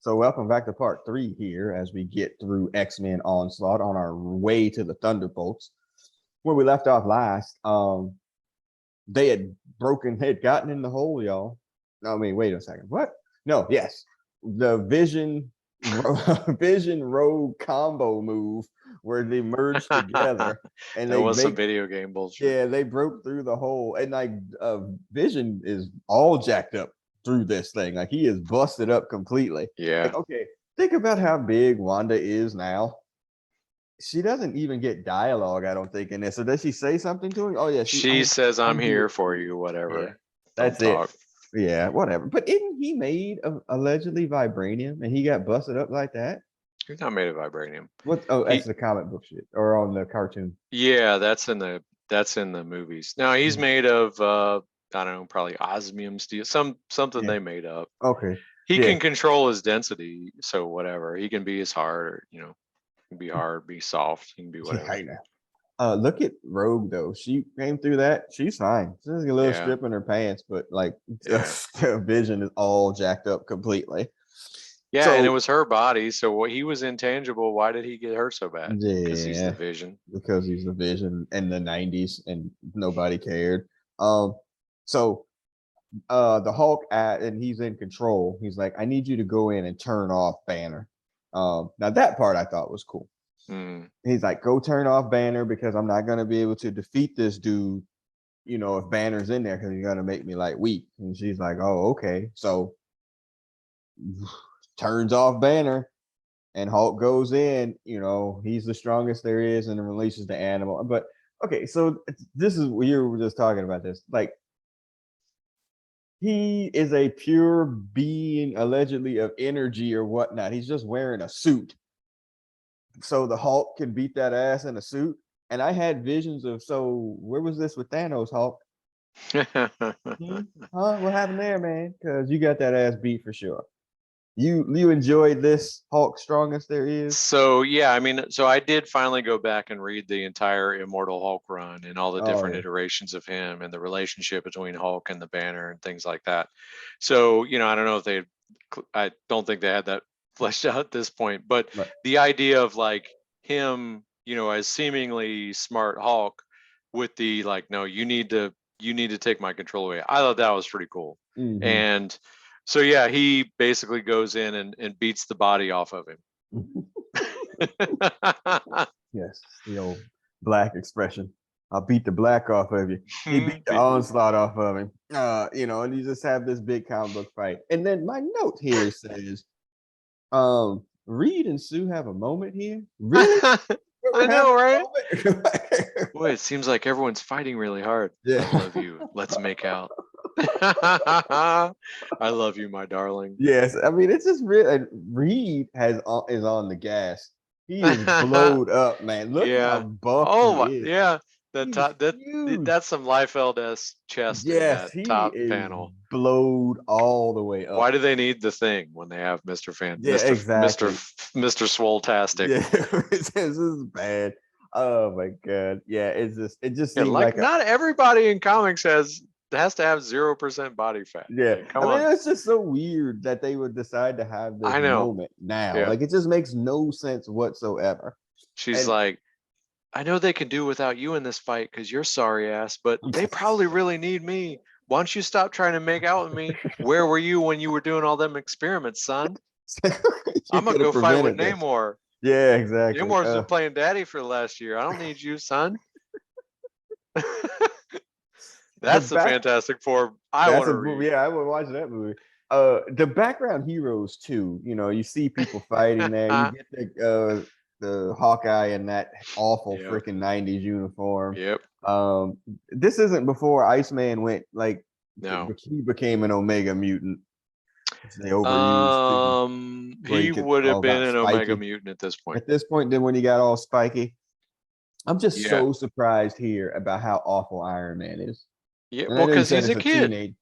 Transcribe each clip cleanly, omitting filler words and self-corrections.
So welcome back to part 3 here as we get through X-Men Onslaught on our way to the Thunderbolts. Where we left off last, they had gotten in the hole, y'all. I mean, wait a second. What? No, yes. The Vision Vision Rogue combo move where they merged together and That they was some make video game bullshit. yeah, they broke through the hole. And like Vision is all jacked up through this thing. Like he is busted up completely. Yeah. Like, okay, think about how big Wanda is now. She doesn't even get dialogue, I don't think, in this. So does she say something to him? Oh yeah, She says, I'm here for you, Yeah, whatever. that's Don't talk. it. Yeah, whatever. But isn't he made of allegedly vibranium and he got busted up like that? He's not made of vibranium. What? Oh, that's He, the comic book shit or on the cartoon. yeah, that's in the movies. Now he's made of I don't know, probably osmium steel, something Yeah. they made up. Okay. He Yeah. can control his density, so whatever. He can be as hard, or, he can be hard, be soft, he can be Yeah, whatever. I know. Look at Rogue though. She came through that. She's fine. She's a little Yeah. strip in her pants, but like Yeah. the Vision is all jacked up completely. Yeah, and it So was her body, so what he was intangible. Why did he get hurt so bad? Because he's the yeah, Vision. because he's the Vision in the '90s and nobody cared. So the Hulk and he's in control. He's like, I need you to go in and turn off Banner. Now that part I thought was cool. Mm. He's like, go turn off Banner because I'm not gonna be able to defeat this dude, if Banner's in there because he's gonna make me like weak. And she's like, oh, okay. So turns off Banner and Hulk goes in, he's the strongest there is and releases the animal. But okay, so this is we were just talking about this. Like he is a pure being allegedly of energy or whatnot. He's just wearing a suit. So the Hulk can beat that ass in a suit. And I had visions of, so where was this with Thanos, Hulk? Huh? What happened there, man? Because you got that ass beat for sure. You enjoyed this Hulk strongest there is? So yeah, I mean, so I did finally go back and read the entire Immortal Hulk run and all the Oh different yeah. iterations of him and the relationship between Hulk and the Banner and things like that. So, I don't know if I don't think they had that fleshed out at this point, but Right. the idea of like him, as seemingly smart Hulk with the like, no, you need to take my control away. I thought that was pretty cool. Mhm. And so yeah, he basically goes in and beats the body off of him. Yes, the old black expression. I'll beat the black off of you. He beat the onslaught off of him. And you just have this big comic book fight. And then my note here says, Reed and Sue have a moment here. Really? I know, right? Boy, it seems like everyone's fighting really hard. Yeah. I love you. Let's make out. I love you, my darling. Yes, I mean it's just real. Reed is on the gas. He is blowed up, man. Look how buff Oh, he is. yeah. He's huge. That's some Liefeld-esque chest in Yes, that he top is panel. blowed all the way up. Why do they need the thing when they have Mr. Yeah, exactly. Mr. Swoletastic? Yeah, this is bad. Oh my god. Yeah, it just seemed like not everybody in comics has to have 0% body fat. Yeah, Like, come on. It's just so weird that they would decide to have this moment now. Yeah. Like it just makes no sense whatsoever. She's like, I know they can do without you in this fight because you're sorry ass, but they probably really need me. Why don't you stop trying to make out with me? Where were you when you were doing all them experiments, son? I'm gonna go fight with Namor. Yeah, exactly. Namor's been playing daddy for the last year. I don't need you, son. That's the Fantastic Four. I want to read. Yeah, I would watch that movie. The background heroes too. You see people fighting there. You get the Hawkeye in that awful freaking '90s uniform. Yep. This isn't before Iceman went no. He became an Omega mutant. They overused. He would have been an Omega mutant at this point. At this point, then when he got all spiky, I'm just so surprised here about how awful Iron Man is. Yeah, well, because he's a kid. Teenage.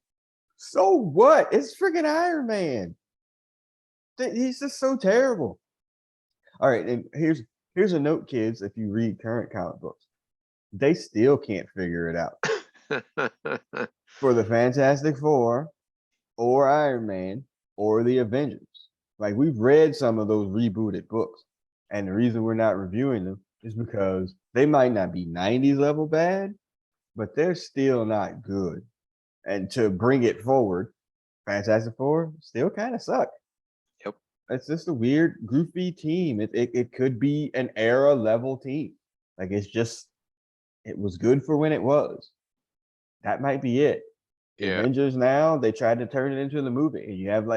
So what? It's freaking Iron Man. He's just so terrible. All right, and here's a note, kids. If you read current comic books, they still can't figure it out for the Fantastic Four, or Iron Man, or the Avengers. Like we've read some of those rebooted books, and the reason we're not reviewing them is because they might not be 90s level bad, but they're still not good. And to bring it forward, Fantastic Four still kind of suck. Yep. It's just a weird, goofy team. It could be an era level team. Like it was good for when it was. That might be it. The Yeah. Avengers now, they tried to turn it into the movie. And you have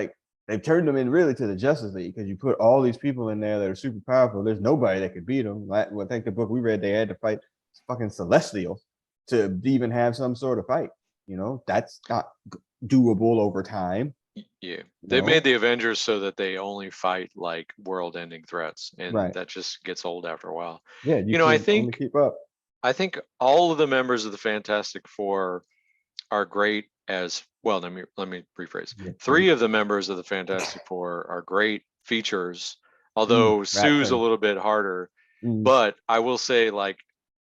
they've turned them in really to the Justice League because you put all these people in there that are super powerful. There's nobody that could beat them. I think the book we read, they had to fight fucking Celestials to even have some sort of fight. That's not doable over time. Yeah. They made the Avengers so that they only fight like world-ending threats, and that just gets old after a while. Yeah, I think keep up. I think all of the members of the Fantastic Four are great as well. Let me rephrase. Yeah, 3 of the members of the Fantastic Four are great features, although Sue's a little bit harder. But I will say, like,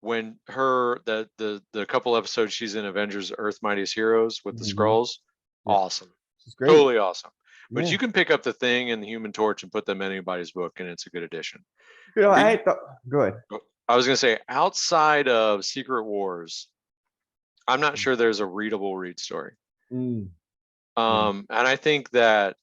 when the couple episodes she's in Avengers Earth Mightiest Heroes with the Skrulls, awesome. It's great. Totally awesome. But you can pick up the Thing and the Human Torch and put them in anybody's book, and it's a good addition. Go ahead. I was gonna say, outside of Secret Wars, I'm not sure there's a readable Reed story. And I think that,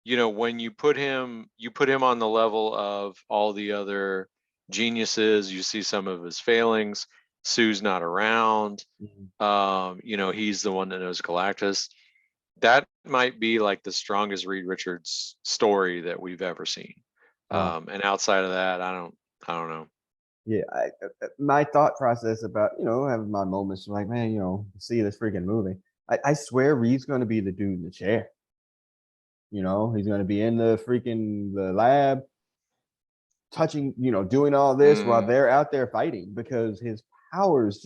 when you put him on the level of all the other geniuses, you see some of his failings. Sue's not around. He's the one that knows Galactus. That might be like the strongest Reed Richards story that we've ever seen. And outside of that, I don't know. Yeah, my thought process about having my moments like, man, see this freaking movie. I swear Reed's going to be the dude in the chair. He's going to be in the lab, touching, doing all this while they're out there fighting, because his powers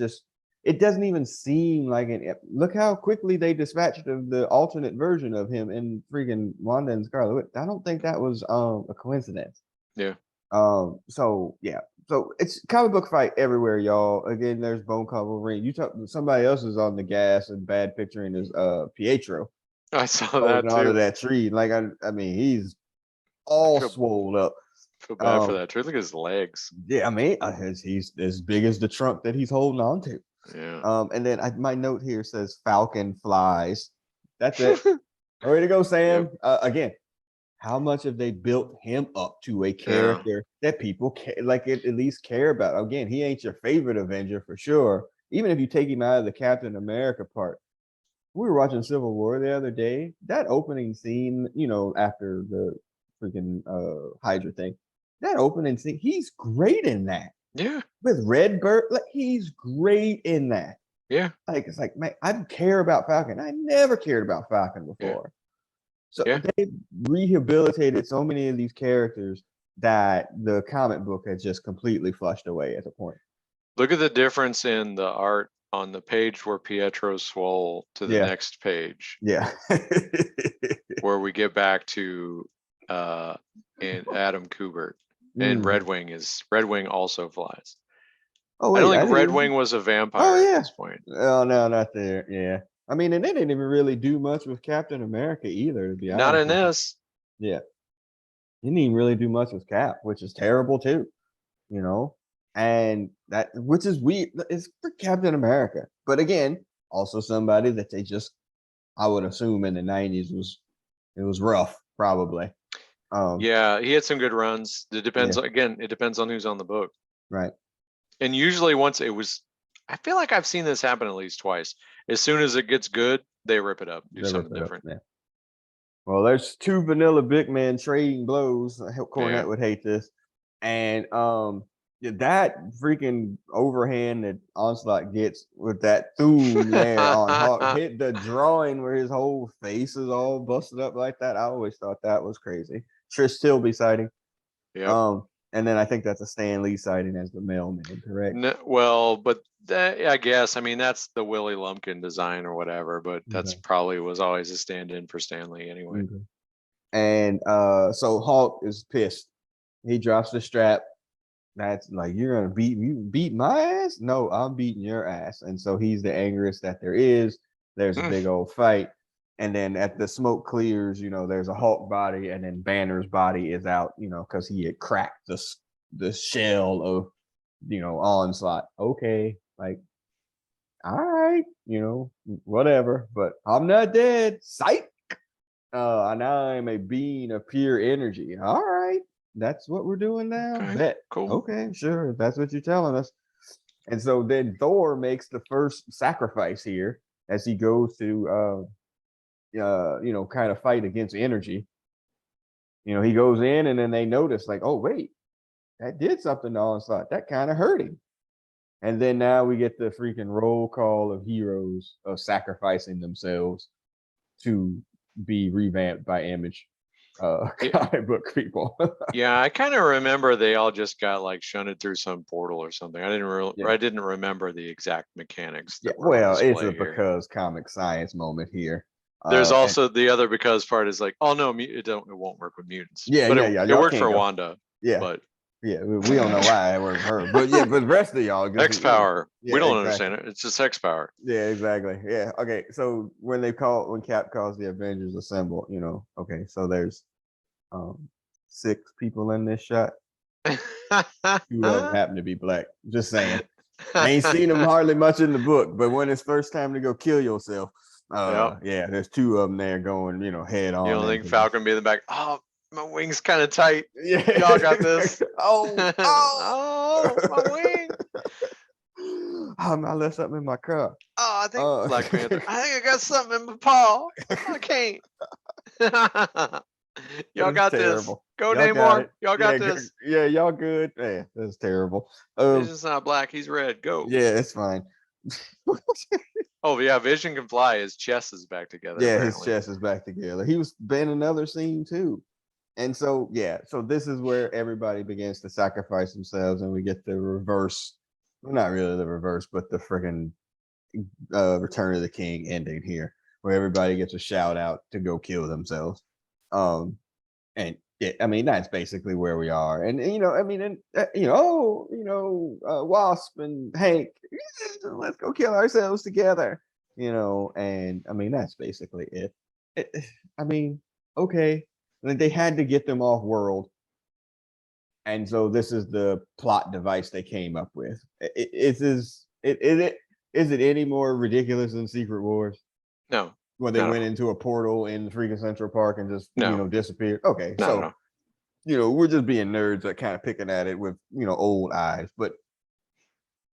it doesn't even seem like look how quickly they dispatched the alternate version of him in freaking Wanda and Scarlet Witch. I don't think that was a coincidence. Yeah. So it's comic book fight everywhere, y'all. Again, there's Bone Cold Ring. Somebody else is on the gas and bad picturing is Pietro. I saw that too. Out of that tree. Like I mean, he's all swole up. Feel bad for that tree. Look at his legs. Yeah, I mean, he's as big as the trunk that he's holding on to. Yeah. And then my note here says Falcon flies. That's it. Ready to go, Sam. Yep. Again, how much have they built him up to a character that people at least care about? Again, he ain't your favorite Avenger for sure. Even if you take him out of the Captain America part. We were watching Civil War the other day. That opening scene, after the freaking Hydra thing, that opening scene, he's great in that. Yeah. With Redbird, he's great in that. Yeah. It's like, man, I care about Falcon. I never cared about Falcon before. So they rehabilitated so many of these characters that the comic book had just completely flushed away at the point. Look at the difference in the art on the page where Pietro swole to the next page. Yeah. Where we get back to in Adam Kubert. And Red Wing also flies. I don't think Red Wing was a vampire at this point. Oh no, not there. Yeah. I mean, and they didn't even really do much with Captain America either, to be honest. Not in this. Yeah. He didn't even really do much with Cap, which is terrible too. And that, which is weird, it's for Captain America. But again, also somebody that they I would assume in the 90s it was rough, probably. Yeah, he had some good runs. It depends. Again, it depends on who's on the book. Right. And usually I feel like I've seen this happen at least twice. As soon as it gets good, they rip it up, do something different. Yeah. Well, there's 2 vanilla big men trading blows. I hope Cornette would hate this. And that freaking overhand that Onslaught gets with that Thune there on Hawk hit the drawing where his whole face is all busted up like that. I always thought that was crazy. Trish Tilby sighting. Yeah. And then I think that's a Stan Lee sighting as the mailman, correct? No, well, but I guess, I mean, that's the Willie Lumpkin design or whatever, but that's probably was always a stand-in for Stan Lee anyway. And so Hulk is pissed. He drops the strap. That's like, you're gonna beat my ass? No, I'm beating your ass. And so he's the angriest that there is. There's a big old fight. And then at the smoke clears, there's a Hulk body, and then Banner's body is out, because he had cracked the shell of, Onslaught. Okay, like, all right, whatever, but I'm not dead. Psych. And I'm a being of pure energy. All right, that's what we're doing now. Okay, Bet. cool. Okay, sure. If that's what you're telling us. And so then Thor makes the first sacrifice here as he goes to kind of fight against energy. He goes in, and then they notice, like, oh wait, that did something to Onslaught. That kind of hurt him. And then now we get the freaking roll call of heroes of sacrificing themselves to be revamped by Image comic book people. Yeah, I kind of remember they all just got like shunted through some portal or something. I didn't remember the exact mechanics. Yeah, That were on well, it's display a here. because comic science moment here. There's also the other because part is like, oh no, it won't work with mutants. Yeah, but yeah. It worked for Wanda. Yeah, but yeah, we don't know why it worked for her, but yeah, but the rest of y'all, X power. Yeah, we don't exactly. understand it. It's just X power. Yeah, exactly. Yeah. Okay. So when Cap calls the Avengers assemble, okay, so there's 6 people in this shot. 2 of them happen to be black. Just saying. I ain't seen them hardly much in the book, but when it's first time to go kill yourself, yeah, there's 2 of them there going, head on. You don't think Falcon be in the back? Oh, my wing's kind of tight. Yeah, y'all got this. oh, my wing. I left something in my car. Oh, I think Black Panther. I think I got something in my paw. I can't. Y'all got this. Go Namor. Y'all got this. Yeah, y'all good. Yeah, that's terrible. Vision's not black. He's red. Go. Yeah, it's fine. Oh yeah, Vision can fly. His chest is back together. Yeah, apparently. his chest is back together. He was in another scene too. And so, yeah, so this is where everybody begins to sacrifice themselves, and we get the reverse. Well, not really the reverse, but the freaking Return of the King ending here, where everybody gets a shout out to go kill themselves. And yeah, I mean, that's basically where we are. And Wasp and Hank, let's go kill ourselves together. And I mean, that's basically it. I mean, okay. Like, they had to get them off world, and so this is the plot device they came up with. Is it any more ridiculous than Secret Wars? No. When they went into a portal in freaking Central Park and just disappeared. Okay, so we're just being nerds that kind of picking at it with old eyes, but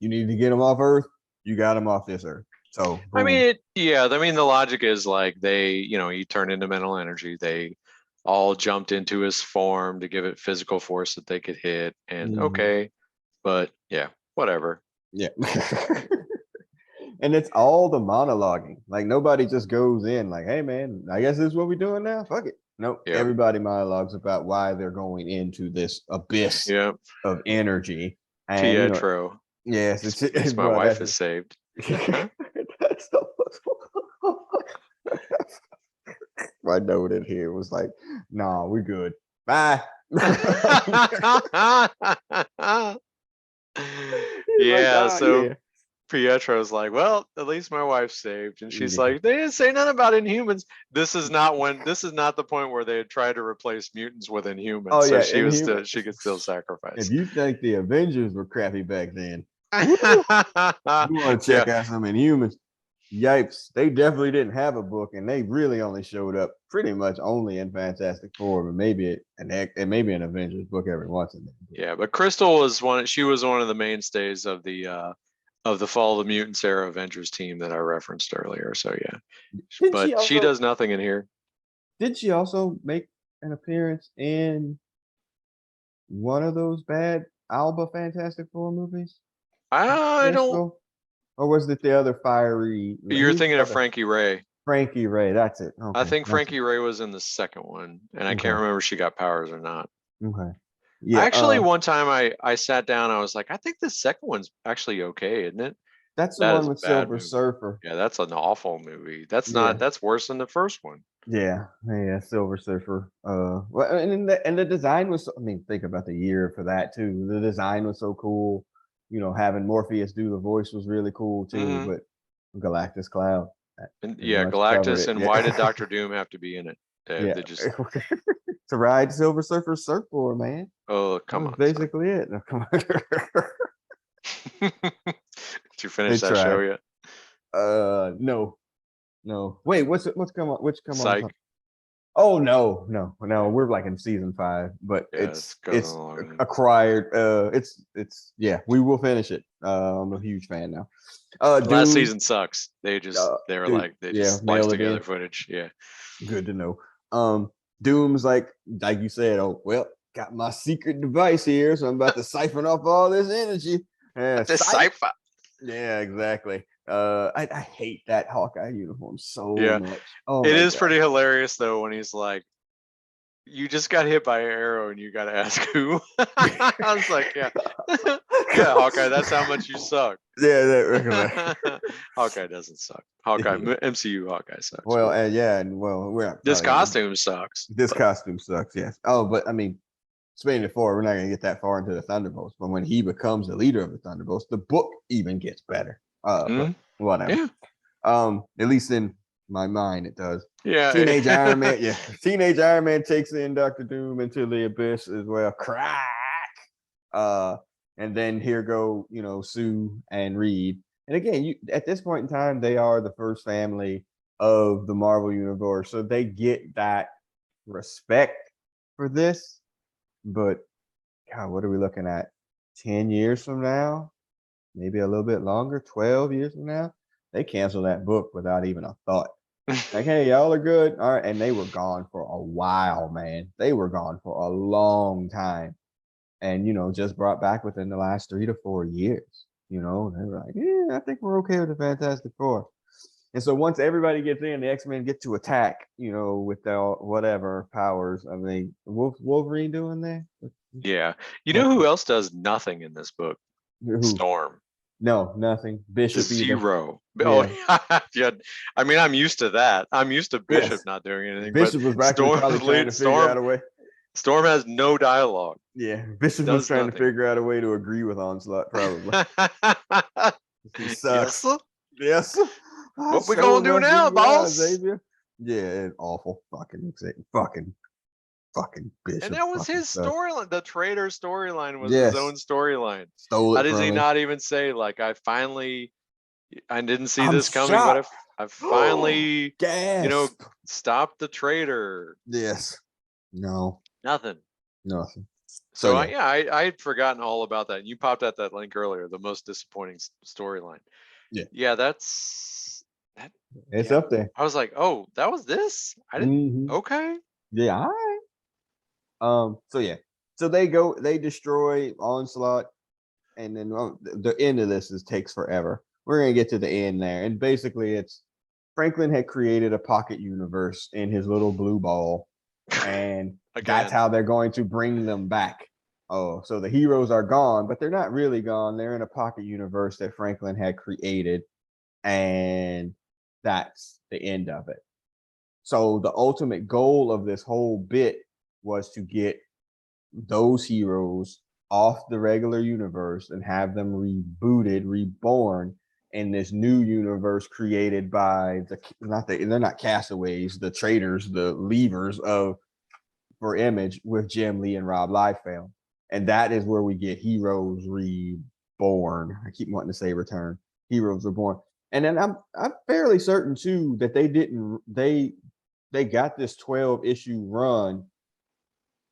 you need to get them off Earth. You got them off this Earth. So boom. I mean, the logic is like they, he turned into mental energy. They all jumped into his form to give it physical force that they could hit. And okay, but yeah, whatever. Yeah. And it's all the monologuing. Like, nobody just goes in like, hey man, I guess this is what we're doing now. Fuck it. Nope. Yep. Everybody monologues about why they're going into this abyss of energy. And Pietro. Yes, it's my wife is saved. That's so my note in here was like, nah, we're good. Bye. So Pietro's like, well, at least my wife's saved. And she's like, they didn't say nothing about Inhumans. This is not the point where they had tried to replace mutants with Inhumans. Oh, yeah, so she could still sacrifice. If you think the Avengers were crappy back then, you want to check out some Inhumans. Yipes, they definitely didn't have a book, and they really only showed up pretty much only in Fantastic Four, but maybe an Avengers book every once in a while. Yeah, but Crystal was one of the mainstays of the Fall of the Mutants era Avengers team that I referenced earlier. So yeah, she does nothing in here. Did she also make an appearance in one of those bad Alba Fantastic Four movies? I don't. Or was it the other fiery? You're thinking of Frankie Ray. Frankie Ray, that's it. Okay, I think Frankie Ray was in the second one, and I can't remember if she got powers or not. Okay. Yeah. Actually, one time I sat down, I was like, I think the second one's actually okay, isn't it? That's the one with Silver Surfer. Yeah, that's an awful movie. That's worse than the first one. Yeah, Silver Surfer. Well, and the design was. I mean, think about the year for that too. The design was so cool. Having Morpheus do the voice was really cool too. But Galactus Cloud, And pretty yeah, much covered Galactus. it. And Yeah. why did Dr. Doom have to be in it? Yeah. They just To ride Silver Surfer's surfboard, man. oh That come was on. basically it. No, come on. Did you finish They that show tried. yet? No. Wait, what's come on? Which come on? Psych. Oh no. We're like in season 5, but Yeah, goes it's along. acquired. It's yeah. We will finish it. I'm a huge fan now. Last Doom, season sucks. They were dude, like they yeah, just mail spliced it together in. footage. Yeah. Good to know. Doom's like you said. Oh well, got my secret device here, so I'm about to siphon off all this energy. This sci-fi. Yeah, exactly. I hate that Hawkeye uniform so Yeah. much. Oh It my is god. pretty hilarious though when he's like, you just got hit by an arrow and you got to ask who. I was like, yeah, yeah, Hawkeye. That's how much you suck. Yeah, that Hawkeye doesn't suck. Hawkeye yeah. MCU Hawkeye sucks. Well, we're not This probably costume sucks. this but- costume sucks. Yes. Oh, but I mean, speaking of 4, we're not gonna get that far into the Thunderbolts. But when he becomes the leader of the Thunderbolts, the book even gets better. But Mhm. whatever. Yeah. At least in my mind, it does. Yeah. Teenage Iron Man, yeah. Teenage Iron Man takes in Doctor Doom into the abyss as well. Crack. And then here go, Sue and Reed. And again, at this point in time, they are the first family of the Marvel Universe, so they get that respect for this. But God, what are we looking at? 10 years from now? Maybe a little bit longer, 12 years from now? They cancel that book without even a thought. Like, hey, y'all are good. All right. And they were gone for a while, man. They were gone for a long time. And, just brought back within the last 3 to 4 years. They were like, yeah, I think we're okay with the Fantastic Four. And so once everybody gets in, the X-Men get to attack, with their whatever powers. I mean, Wolverine doing there? Yeah. You know who else does nothing in this book? Who? Storm. No, nothing. Bishop Zero. Either. Oh, yeah. I mean, I'm used to that. I'm used to Bishop Yes. not doing anything. Bishop was actually probably trying to figure out a way. Storm has no dialogue. Yeah, Bishop was trying to figure out a way to agree with Onslaught, probably. He sucks. Yes. Yes. What we gonna do now, boss? Xavier? Yeah, awful. Fucking Bishop. And that was his storyline. The traitor storyline was Yes. his own storyline. Stole it How does from he him. not even say, like, I didn't see I'm this coming, shocked. but I finally, Gasp. stopped the traitor. Yes. No. Nothing. So I had forgotten all about that. You popped out that link earlier, the most disappointing storyline. Yeah. Yeah, it's up there. I was like, oh, that was this? I didn't. Mhm. Okay. Yeah, all right. So they destroy Onslaught, and then the end of this takes forever. We're gonna get to the end there, and basically it's Franklin had created a pocket universe in his little blue ball, and that's how they're going to bring them back. Oh, so the heroes are gone, but they're not really gone. They're in a pocket universe that Franklin had created, and that's the end of it. So the ultimate goal of this whole bit was to get those heroes off the regular universe and have them reborn in this new universe created by they're not castaways, the traitors, the leavers for Image with Jim Lee and Rob Liefeld. And that is where we get Heroes Reborn. I keep wanting to say return. Heroes Reborn. And then I'm fairly certain too that they got this 12-issue run,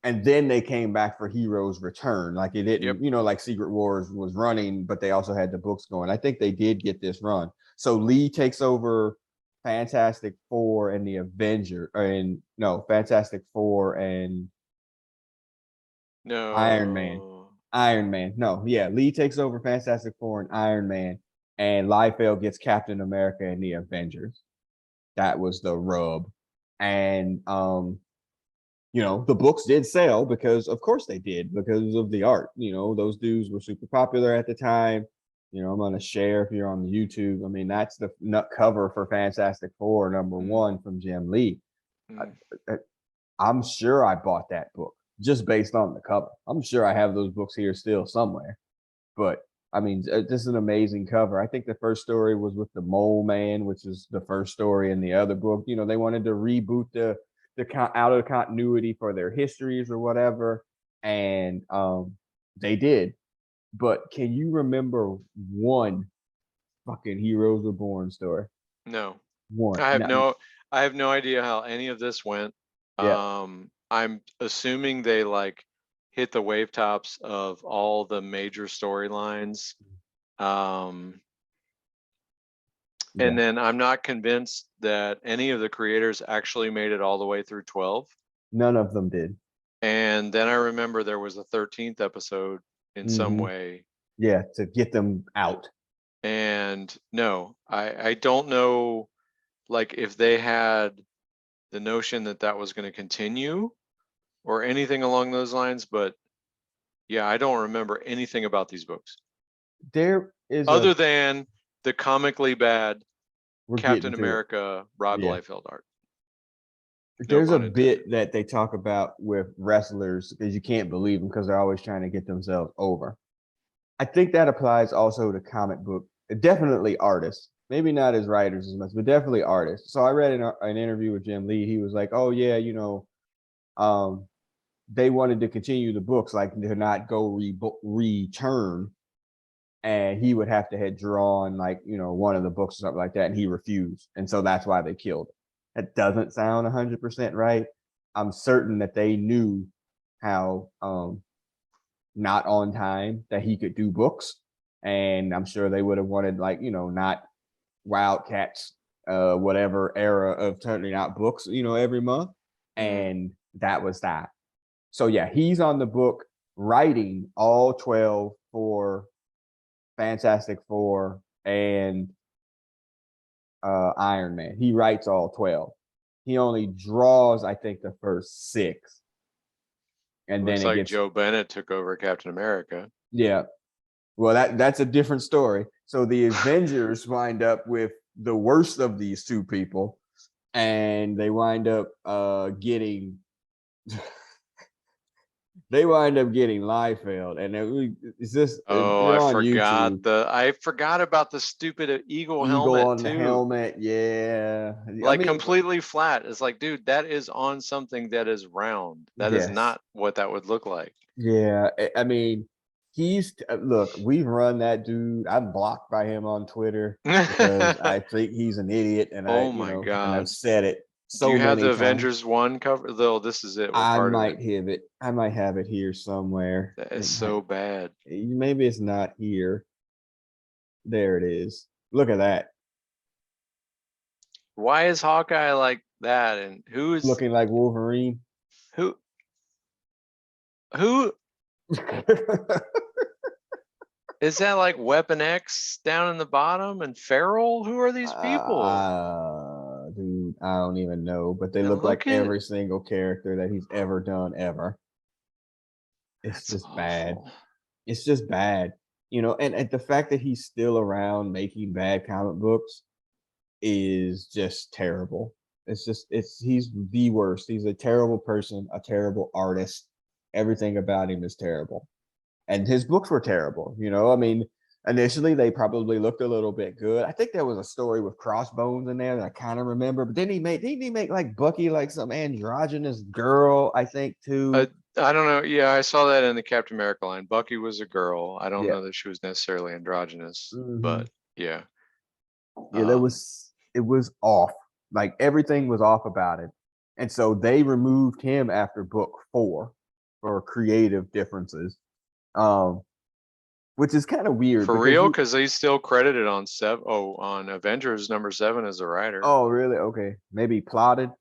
and then they came back for Heroes Return. Like it didn't, like Secret Wars was running, but they also had the books going. I think they did get this run. So Lee takes over Fantastic Four and the Fantastic Four and Iron Man. No, yeah, Lee takes over Fantastic Four and Iron Man, and Liefeld gets Captain America and the Avengers. That was the rub. And the books did sell because of course they did, because of the art. Those dudes were super popular at the time. I'm gonna share if you're on the YouTube. I mean, that's the nut cover for Fantastic Four #1 from Jim Lee. I'm sure I bought that book just based on the cover. I'm sure I have those books here still somewhere. But I mean, this is an amazing cover. I think the first story was with the Mole Man, which is the first story in the other book. You know, they wanted to reboot the out of continuity for their histories or whatever, and they did. But can you remember one fucking Heroes Reborn story? No, One. I have No, no, I have no idea how any of this went. yeah. I'm assuming they like hit the wave tops of all the major storylines. Um, Yeah. and then I'm not convinced that any of the creators actually made it all the way through 12. None of them did. And then I remember there was a 13th episode in some way. Yeah, to get them out. And no, I don't know like if they had the notion that that was going to continue or anything along those lines, but yeah, I don't remember anything about these books There is other a than the comically bad we're Captain getting to it. America Rob Yeah. Liefeld art. No There's a pun intended. bit that they talk about with wrestlers because you can't believe them because they're always trying to get themselves over. I think that applies also to comic book, definitely artists. Maybe not as writers as much, but definitely artists. So I read an interview with Jim Lee. He was like, "Oh yeah, you know, they wanted to continue the books, like to not go return, and he would have to have drawn like one of the books or something like that, and he refused, and so that's why they killed it. That doesn't sound 100% right. I'm certain that they knew how not on time that he could do books, and I'm sure they would have wanted like not Wildcats whatever era of turning out books every month, and that was that. So yeah, he's on the book writing all 12 for Fantastic Four and Iron Man. He writes all 12. He only draws, I think, the first 6. And Looks then it like gets Joe Bennett took over Captain America. yeah. Well, that's a different story. So the Avengers wind up with the worst of these two people, and they wind up getting Liefeld, and it's just Oh, they're on YouTube. I forgot about the stupid eagle Eagle helmet on the too. helmet, yeah. I Like mean, completely flat. It's like, dude, that is on something that is round. That is yes, not what that would look like. yeah. I mean, he's look. We've run that dude. I'm blocked by him on Twitter because I think he's an idiot, and Oh my I've God. said it Do so you have many the times. Avengers 1 cover? Though this is it, or I part of it. might have it. I might have it here somewhere. That is so bad. Maybe it's not here. There it is. Look at that. Why is Hawkeye like that? And Looking like Wolverine. who who is that, like Weapon X down in the bottom and Feral? Who are these people? Dude, I don't even know, but they And look like look at every single character that he's ever done ever. It's that's just bad. awful. It's just bad. And the fact that he's still around making bad comic books is just terrible. He's the worst. He's a terrible person, a terrible artist. Everything about him is terrible. And his books were terrible. I mean, initially they probably looked a little bit good. I think there was a story with Crossbones in there that I kind of remember, but then didn't he make like Bucky like some androgynous girl, I think too. I don't know. Yeah, I saw that in the Captain America line. Bucky was a girl. I don't Yeah. know that she was necessarily androgynous, Mm-hmm. but yeah. Yeah, it was off. Like everything was off about it. And so they removed him after book 4 for creative differences. Which is kind of weird For because real, because he's still credited on on Avengers #7 as a writer. oh really? Okay. Maybe plotted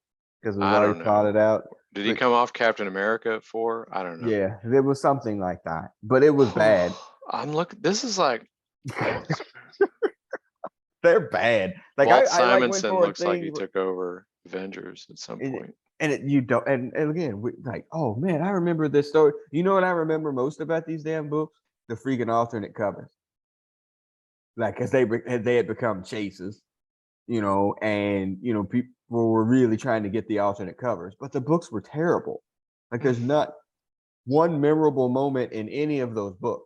because it was I already don't plotted know. out. Did he But come off Captain America at 4? I don't know. yeah, there was something like that. But it was bad. I'm looking. This is like They're bad. Like Walt I like went Simonson for a looks like he thing took over Avengers at some and, point. you don't and again like oh man, I remember this story. You know what I remember most about these damn books? The freaking alternate covers. Like because they had become chases, and people were really trying to get the alternate covers, but the books were terrible. Like there's not one memorable moment in any of those books.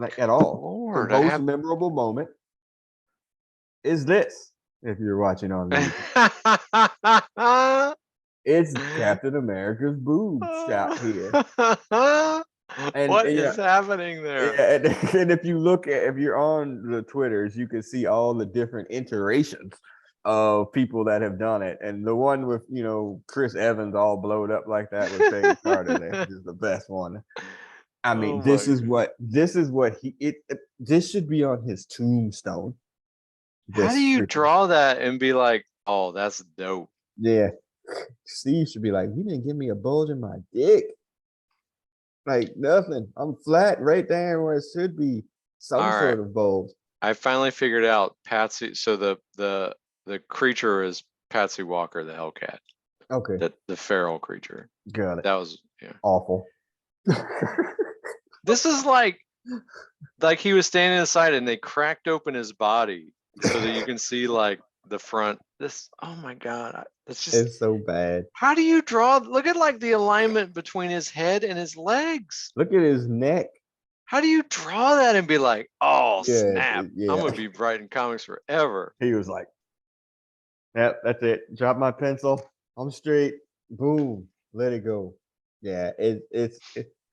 like at all. Lord, The most memorable moment is this. If you're watching on YouTube, it's Captain America's boob shot here. What is happening there? Yeah, and if you're on the Twitters, you can see all the different iterations of people that have done it. And the one with Chris Evans all blowed up like that with Peggy Carter there is the best one. I mean, this is what this should be on his tombstone. How do you draw that and be like, oh, that's dope? Yeah. Steve should be like, you didn't give me a bulge in my dick. Like nothing. I'm flat right there where it should be some sort of bulge. I finally figured out Patsy. So the creature is Patsy Walker, the Hellcat. Okay. The feral creature. Got it. That was awful. This is like he was standing inside and they cracked open his body so that you can see like the front. Oh my god, it's so bad. How do you draw? Look at like the alignment between his head and his legs. Look at his neck. How do you draw that and be like, oh snap, I'm gonna be writing comics forever? He was like, yep, that's it. Drop my pencil. I'm straight. Boom. Let it go. Yeah, it's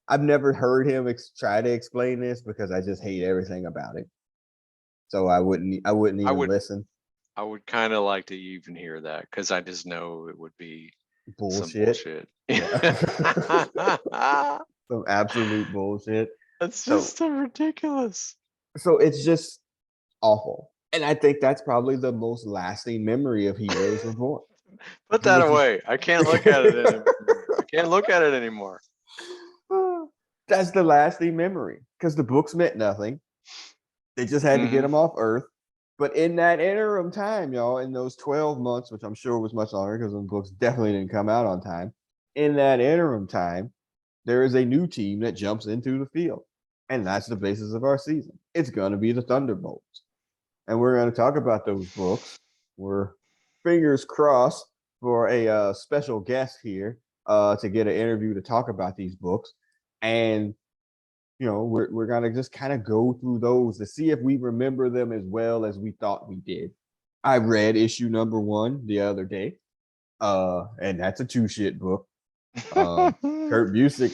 I've never heard him try to explain this because I just hate everything about it. So I wouldn't even listen. I would kind of like to even hear that because I just know it would be bullshit. Some absolute bullshit. That's just so ridiculous. So it's just awful. And I think that's probably the most lasting memory of Heroes Reborn. Put that away. I can't look at it anymore. I can't look at it anymore. That's the lasting memory because the books meant nothing. They just had to get them off Earth. But in that interim time, y'all, in those 12 months, which I'm sure was much longer because the books definitely didn't come out on time. In that interim time, there is a new team that jumps into the field. And that's the basis of our season. It's going to be the Thunderbolts. And we're going to talk about those books. We're fingers crossed for a special guest here to get an interview to talk about these books. And we're gonna just kind of go through those to see if we remember them as well as we thought we did. I read issue number 1 the other day, and that's a 2-shit book. Kurt Busiek,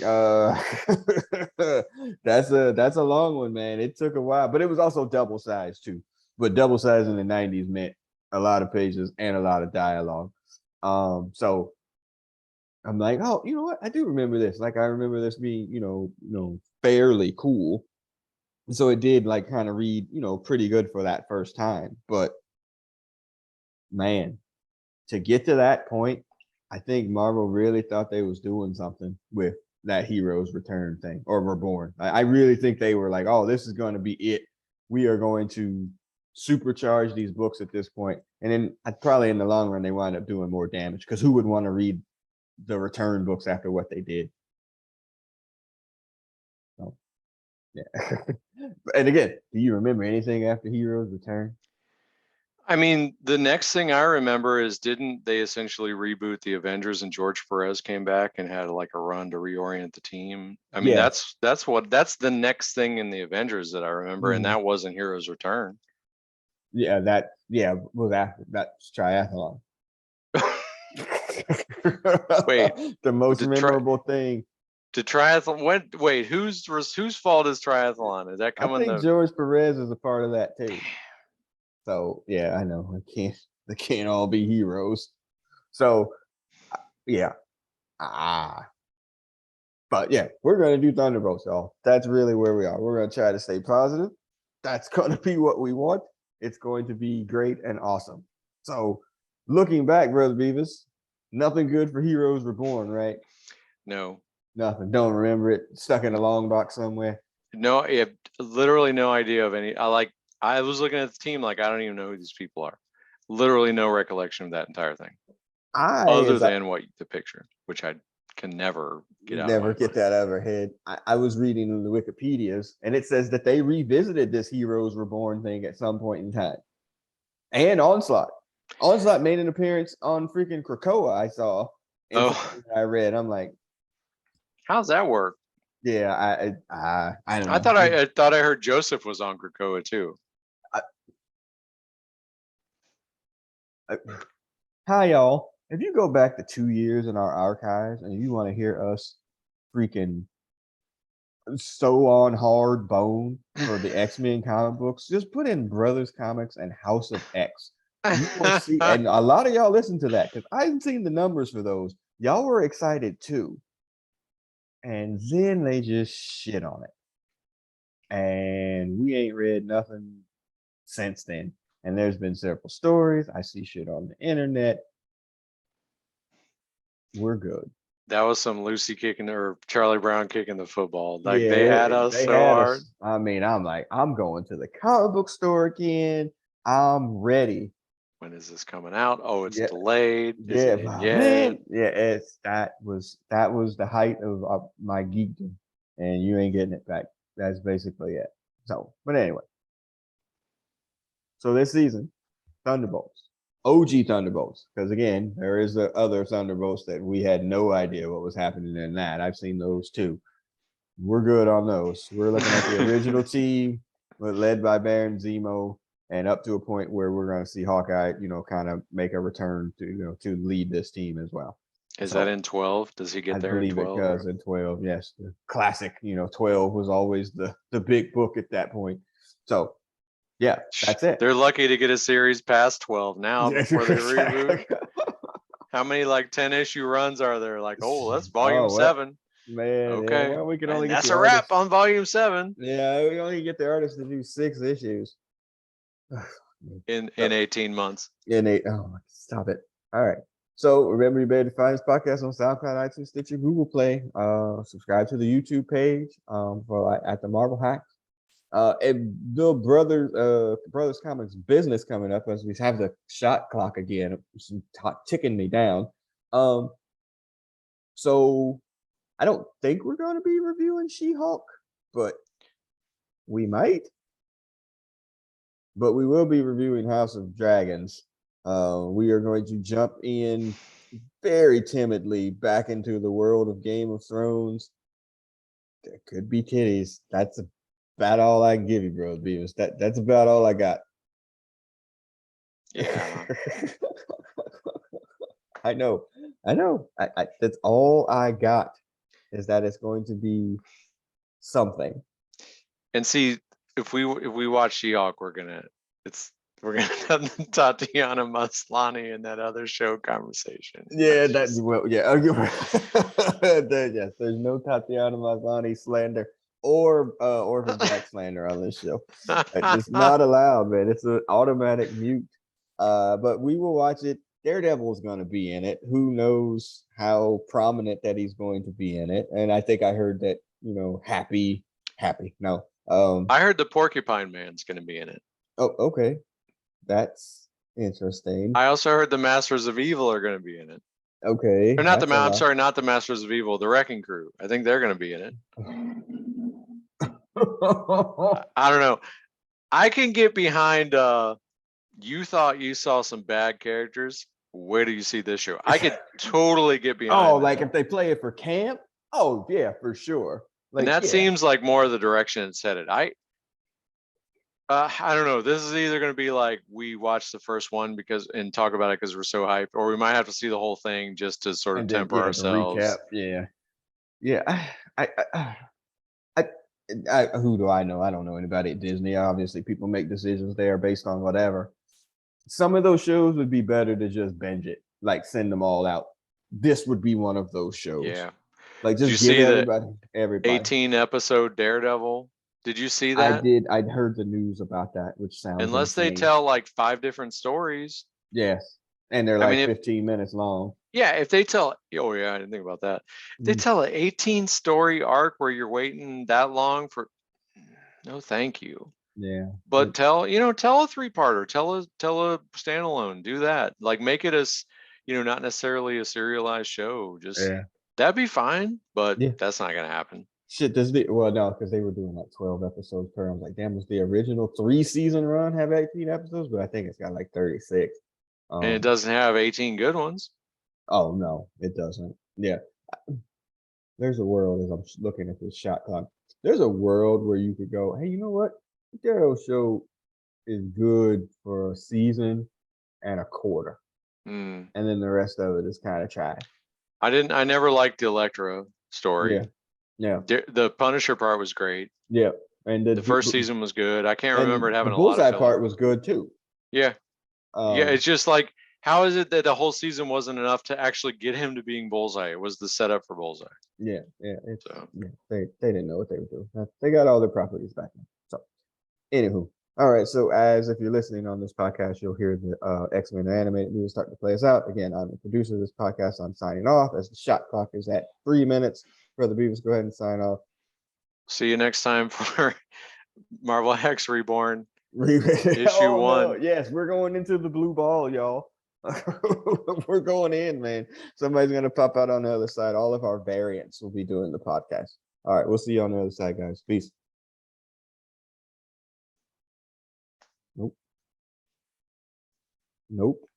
that's a long one, man. It took a while, but it was also double sized too. But double sized in the 90s meant a lot of pages and a lot of dialogue. So I'm like, oh, you know what? I do remember this. Like, I remember this being, fairly cool. So it did like kind of read, pretty good for that first time. But man, to get to that point, I think Marvel really thought they was doing something with that Heroes Return thing or Reborn. I really think they were like, oh, this is going to be it. We are going to supercharge these books at this point. And then probably in the long run, they wind up doing more damage because who would want to read the Return books after what they did? So, yeah. And again, do you remember anything after Heroes Return? I mean, the next thing I remember is didn't they essentially reboot the Avengers and George Perez came back and had like a run to reorient the team? I mean, that's the next thing in the Avengers that I remember, and that wasn't Heroes Return. Yeah, was after that's triathlon. Wait, the most memorable thing. To triathlon. Wait, whose fault is triathlon? Is that coming? I think George Perez is a part of that too. So yeah, I know they can't all be heroes. So yeah, but yeah, we're gonna do Thunderbolts, y'all. That's really where we are. We're gonna try to stay positive. That's gonna be what we want. It's going to be great and awesome. So looking back, Brother Beavis, nothing good for Heroes Reborn, right? No. Nothing. Don't remember it. Stuck in a long box somewhere. No, I have literally no idea of any. I was looking at the team like I don't even know who these people are. Literally no recollection of that entire thing. Other than the picture, which I can never get out. Never get that out of our head. I was reading the Wikipedias, and it says that they revisited this Heroes Reborn thing at some point in time. And Onslaught. Onslaught made an appearance on freaking Krakoa, I saw. I read. I'm like, how's that work? Yeah, I don't I know. thought I heard Joseph was on Krakoa too. I, hi y'all. If you go back to 2 years in our archives and you want to hear us freaking so on hard bone for the X-Men comic books, just put in Brothers Comics and House of X. You will see, and a lot of y'all listen to that because I haven't seen the numbers for those. Y'all were excited too. And then they just shit on it. And we ain't read nothing since then. And there's been several stories. I see shit on the internet. We're good. That was some Lucy kicking or Charlie Brown kicking the football. Like they Yeah, had us they so had hard. us. I mean, I'm like, I'm going to the comic book store again. I'm ready. When is this coming out? Oh, it's Yeah, delayed. Is yeah, it in man. yet? Yeah, that was the height of my geekdom, and you ain't getting it back. That's basically it. So, but anyway, so this season, Thunderbolts, OG Thunderbolts, because again, there is the other Thunderbolts that we had no idea what was happening in that. I've seen those too. We're good on those. We're looking at the original team, led by Baron Zemo, and up to a point where we're going to see Hawkeye, kind of make a return to, to lead this team as well. Is that in 12? Does he get I there in believe it 12? does in 12. Yes, the classic. 12 was always the big book at that point. So, yeah, that's it. They're lucky to get a series past 12 now before they reboot. How many 10-issue runs are there? Like, oh, that's volume 7. Man, okay. Yeah, well, we can only that's get a wrap on volume 7. Yeah, we only get the artists to do 6 issues. in 18 months. Stop it. All right. So remember, you better find this podcast on SoundCloud, iTunes, Stitcher, Google Play. Subscribe to the YouTube page for at the Marvel Hacks. And the Brothers Comics business coming up as we have the shot clock again, ticking me down. So I don't think we're going to be reviewing She-Hulk, but we might. But we will be reviewing House of Dragons. We are going to jump in very timidly back into the world of Game of Thrones. There could be titties. That's about all I can give you, bro, Beavis. That's about all I got. Yeah. I know. I that's all I got is that it's going to be something. And see, if we watch She-Hulk, we're gonna have Tatiana Maslany in that other show conversation. Yeah, yes. There's no Tatiana Maslany slander or Orphan Black slander on this show. It's not allowed, man. It's an automatic mute. But we will watch it. Daredevil's going to be in it. Who knows how prominent that he's going to be in it? And I think I heard that Happy. No, I heard the Porcupine Man's going to be in it. Oh, okay, that's interesting. I also heard the Masters of Evil are going to be in it. Okay, or not I'm sorry, not the Masters of Evil, the Wrecking Crew. I think they're going to be in it. I don't know. I can get behind. You thought you saw some bad characters. Where do you see this show? I could totally get behind. Oh, like if they play it for camp? Oh yeah, for sure. And that seems like more of the direction it's headed. I don't know. This is either going to be like we watch the first one and talk about it because we're so hyped, or we might have to see the whole thing just to sort of temper ourselves. Recap. Yeah. I who do I know? I don't know anybody at Disney. Obviously, people make decisions there based on whatever. Some of those shows would be better to just binge it, like send them all out. This would be one of those shows. Yeah. Like just give everybody 18 episode Daredevil. Did you see that? I did. I'd heard the news about that, which sounds unless insane. They tell like 5 different stories. Yes. And they're 15 minutes long. Yeah, if they tell, oh yeah, I didn't think about that. If they tell an 18 story arc where you're waiting that long for, no, thank you. Yeah. But tell a 3-parter, tell a standalone, do that. Like make it as, not necessarily a serialized show. Just that'd be fine, but that's not gonna happen. Shit, no, because they were doing like 12 episodes per. I was like, damn, was the original 3-season run have 18 episodes? But I think it's got like 36. And it doesn't have 18 good ones. Oh no, it doesn't. Yeah. There's a world as I'm looking at this shot clock. There's a world where you could go, hey, you know what? The Arrow show is good for a season and a quarter, Mm. and then the rest of it is kind of trash. I never liked the Electro story. Yeah. The Punisher part was great. Yeah. And The first season was good. I can't remember it the having a lot of Bullseye filler. part was good too. Yeah. Yeah, Um, it's just like, how is it that the whole season wasn't enough to actually get him to being Bullseye? It was the setup for Bullseye. yeah. So Yeah. They didn't know what they were doing. They got all their properties back now. So, anywho, all right. So, as if you're listening on this podcast, you'll hear the X-Men animated movie start to play us out. Again, I'm the producer of this podcast. I'm signing off as the shot clock is at 3 minutes. Brother Beavis, go ahead and sign off. see you next time for Marvel X Reborn. Issue Issue 1. No. Yes, we're going into the blue ball, y'all. We're going in, man. Somebody's gonna pop out on the other side. All of our variants will be doing the podcast. All right, we'll see you on the other side, guys. Peace. Nope.